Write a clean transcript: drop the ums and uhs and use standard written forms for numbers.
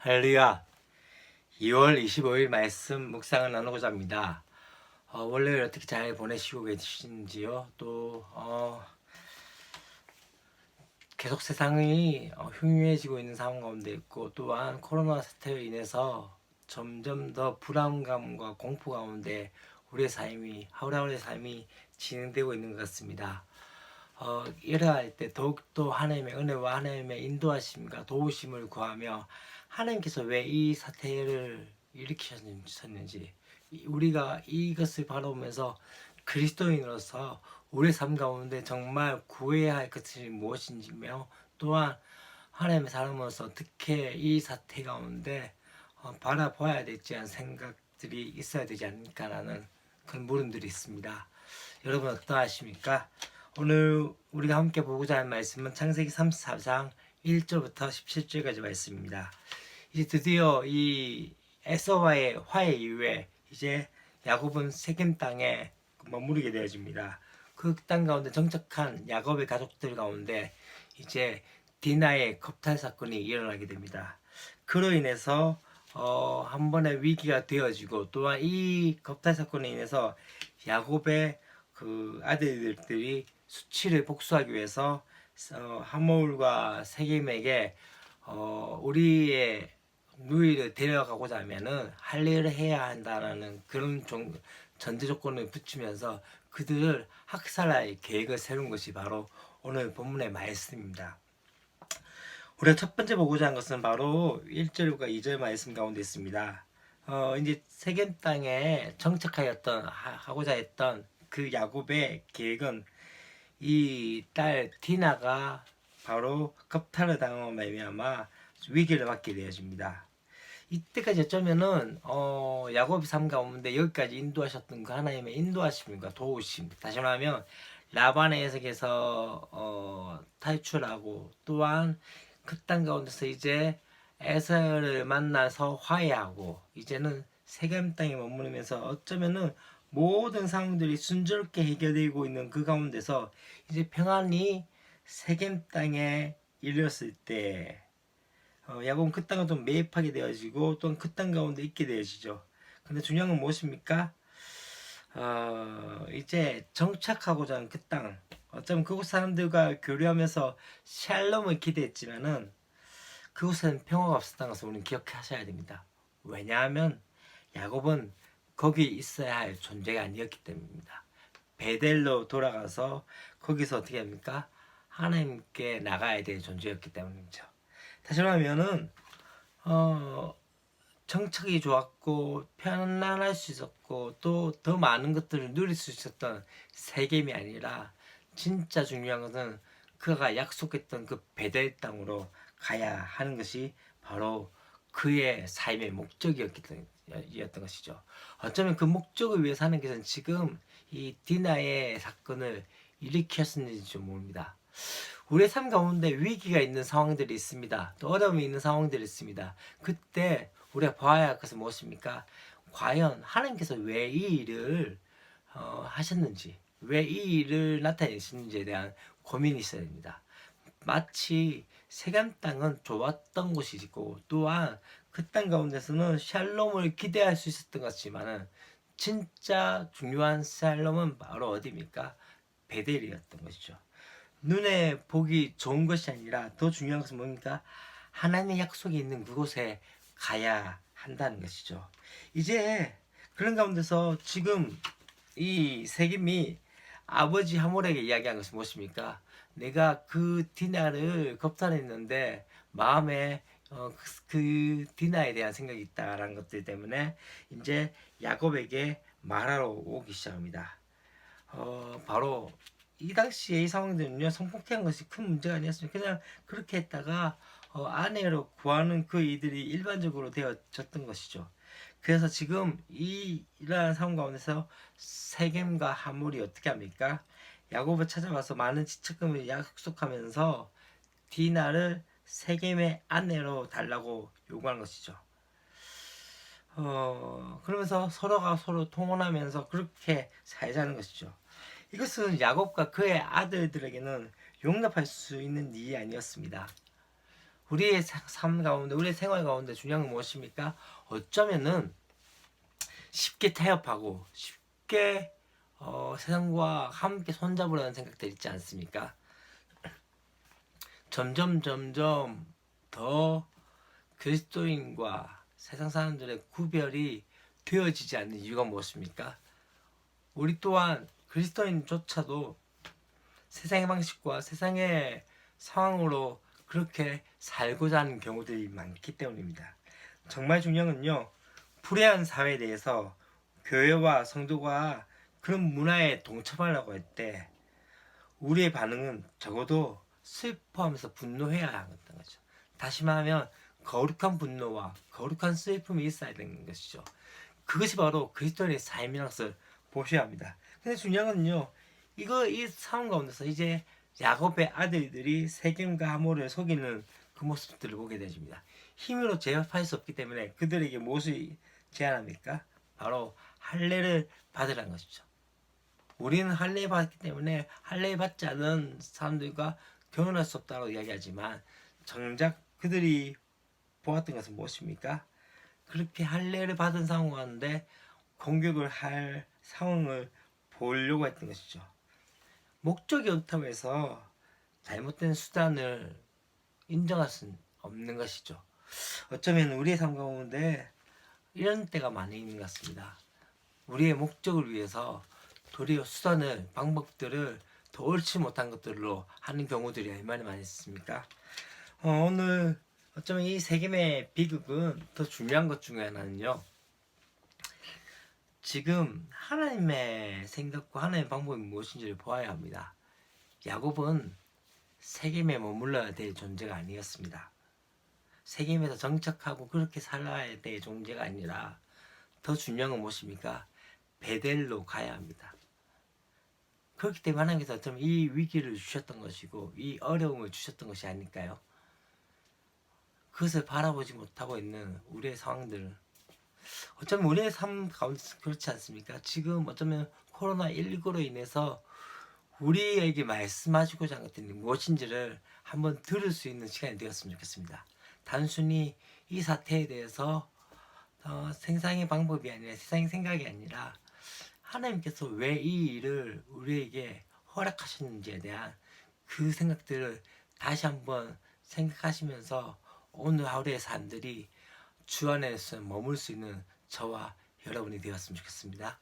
할렐루야. 2월 25일 말씀 묵상을 나누고자 합니다. 원래 어떻게 잘 보내시고 계신지요? 또 계속 세상이 흉흉해지고 있는 상황 가운데 있고, 또한 코로나 사태로 인해서 점점 더 불안감과 공포 가운데 우리의 삶이 하루하루의 삶이 진행되고 있는 것 같습니다. 이러할 때 더욱더 하나님의 은혜와 하나님의 인도하심과 도우심을 구하며, 하나님께서 왜 이 사태를 일으키셨는지, 우리가 이것을 바라보면서 그리스도인으로서 우리의 삶 가운데 정말 구해야 할 것이 무엇인지며, 또한 하나님의 사람으로서 어떻게 이 사태 가운데 바라봐야 될지 하는 생각들이 있어야 되지 않을까라는 그런 물음들이 있습니다. 여러분 어떠하십니까? 오늘 우리가 함께 보고자 하는 말씀은 창세기 34장 1절부터 17절까지 말씀입니다. 이제 드디어 이 에서와의 화해 이후에 이제 야곱은 세겜 땅에 머무르게 되어집니다. 그 땅 가운데 정착한 야곱의 가족들 가운데 이제 디나의 겁탈 사건이 일어나게 됩니다. 그로 인해서 한 번의 위기가 되어지고, 또한 이 겁탈 사건에 인해서 야곱의 그 아들들이 수치를 복수하기 위해서 하몰과 세겜에게 우리의 누이를 데려가고자 하면은 할 일을 해야 한다라는 그런 전제 조건을 붙이면서 그들을 학살할 계획을 세운 것이 바로 오늘 본문의 말씀입니다. 우리가 첫 번째 보고자 한 것은 바로 1절과 2절 말씀 가운데 있습니다. 이제 세겜 땅에 정착하였던 하고자 했던 그 야곱의 계획은 이 딸 디나가 바로 겁탈을 당함으로 말미암아 위기를 맞게 되어집니다. 이때까지 어쩌면은 야곱의 삶 가운데 여기까지 인도하셨던 그 하나님의 인도하심과 도우심, 다시 말하면 라반의 해석에서 탈출하고, 또한 그 땅 가운데서 이제 에서를 만나서 화해하고, 이제는 세겜 땅에 머무르면서 어쩌면은 모든 상황들이 순조롭게 해결되고 있는 그 가운데서 이제 평안히 세겜 땅에 이르렀을 때 야곱은 그 땅을 좀 매입하게 되어지고, 또한 그 땅 가운데 있게 되어지죠. 근데 중요한 건 무엇입니까? 이제 정착하고자 하는 그 땅, 어쩌면 그곳 사람들과 교류하면서 샬롬을 기대했지만은 그곳에는 평화가 없었다는 것을 우리는 기억하셔야 됩니다. 왜냐하면 야곱은 거기 있어야 할 존재가 아니었기 때문입니다. 베델로 돌아가서 거기서 어떻게 합니까? 하나님께 나가야 될 존재였기 때문이죠. 다시 말하면은 정착이 좋았고 편안할 수 있었고, 또 더 많은 것들을 누릴 수 있었던 세겜이 아니라, 진짜 중요한 것은 그가 약속했던 그 베델 땅으로 가야 하는 것이 바로 그의 삶의 목적이었던 것이죠. 어쩌면 그 목적을 위해 사는 것은 지금 이 디나의 사건을 일으켰는지 좀 모릅니다. 우리의 삶 가운데 위기가 있는 상황들이 있습니다. 또 어려움이 있는 상황들이 있습니다. 그때 우리가 봐야 할 것은 무엇입니까? 과연 하나님께서 왜 이 일을 하셨는지, 왜 이 일을 나타내시는지에 대한 고민이 있어야 됩니다. 마치 세겜 땅은 좋았던 곳이고, 또한 그 땅 가운데서는 샬롬을 기대할 수 있었던 것 같지만은, 진짜 중요한 샬롬은 바로 어디입니까? 베델이었던 것이죠. 눈에 보기 좋은 것이 아니라 더 중요한 것은 뭡니까? 하나님의 약속이 있는 그곳에 가야 한다는 것이죠. 이제 그런 가운데서 지금 이 세겜이 아버지 하몰에게 이야기한 것이 무엇입니까? 내가 그 디나를 겁탈했는데 마음에 그 디나에 대한 생각이 있다라는 것들 때문에 이제 야곱에게 말하러 오기 시작합니다. 바로 이 당시에 이 상황들은요, 성폭행한 것이 큰 문제가 아니었습니다. 그냥 그렇게 했다가 아내로 구하는 그 일들이 일반적으로 되어졌던 것이죠. 그래서 지금 이러한 상황 가운데서 세겜과 하몰이 어떻게 합니까? 야곱을 찾아와서 많은 지척금을 약속하면서 디나를 세겜의 아내로 달라고 요구하는 것이죠. 그러면서 서로가 서로 통혼하면서 그렇게 살자는 것이죠. 이것은 야곱과 그의 아들들에게는 용납할 수 있는 일이 아니었습니다. 우리의 삶 가운데, 우리의 생활 가운데 중요한 건 무엇입니까? 어쩌면은 쉽게 타협하고 쉽게 세상과 함께 손잡으려는 생각들 있지 않습니까? 점점 더 그리스도인과 세상 사람들의 구별이 되어지지 않는 이유가 무엇입니까? 우리 또한 그리스도인조차도 세상의 방식과 세상의 상황으로 그렇게 살고자 하는 경우들이 많기 때문입니다. 정말 중요한 건요, 불의한 사회에 대해서 교회와 성도가 그런 문화에 동참하려고 할 때 우리의 반응은 적어도 슬퍼하면서 분노해야 하는 거죠. 다시 말하면 거룩한 분노와 거룩한 슬픔이 있어야 되는 것이죠. 그것이 바로 그리스도인의 삶이라는 것을 보셔야 합니다. 근데 중요한 건요, 이 상황 가운데서 이제 야곱의 아들들이 세겜과 하모를 속이는 그 모습들을 보게 되십니다. 힘으로 제압할 수 없기 때문에 그들에게 무엇을 제안합니까? 바로 할례를 받으라는 것이죠. 우리는 할례 받기 때문에 할례 받지 않은 사람들과 결혼할 수 없다고 이야기하지만 정작 그들이 보았던 것은 무엇입니까? 그렇게 할례를 받은 상황 가운데 공격을 할 상황을 보려고 했던 것이죠. 목적이 없다고 해서 잘못된 수단을 인정할 수는 없는 것이죠. 어쩌면 우리의 삶 가운데 이런 때가 많이 있는 것 같습니다. 우리의 목적을 위해서 도리어 수단을, 방법들을 더 옳지 못한 것들로 하는 경우들이 얼마나 많이 있습니까? 오늘 어쩌면 이 세겜의 비극은 더 중요한 것 중에 하나는요, 지금 하나님의 생각과 하나님의 방법이 무엇인지를 보아야 합니다. 야곱은 세겜에 머물러야 될 존재가 아니었습니다. 세겜에서 정착하고 그렇게 살아야 될 존재가 아니라 더 중요한 건 무엇입니까? 베델로 가야 합니다. 그렇기 때문에 하나님께서 좀 이 위기를 주셨던 것이고 이 어려움을 주셨던 것이 아닐까요? 그것을 바라보지 못하고 있는 우리의 상황들, 어쩌면 우리의 삶 가운데 그렇지 않습니까? 지금 어쩌면 코로나19로 인해서 우리에게 말씀하시고자 하는 것들이 무엇인지를 한번 들을 수 있는 시간이 되었으면 좋겠습니다. 단순히 이 사태에 대해서 세상의 방법이 아니라 세상의 생각이 아니라 하나님께서 왜 이 일을 우리에게 허락하셨는지에 대한 그 생각들을 다시 한번 생각하시면서 오늘 하루의 삶들이 주 안에서 머물 수 있는 저와 여러분이 되었으면 좋겠습니다.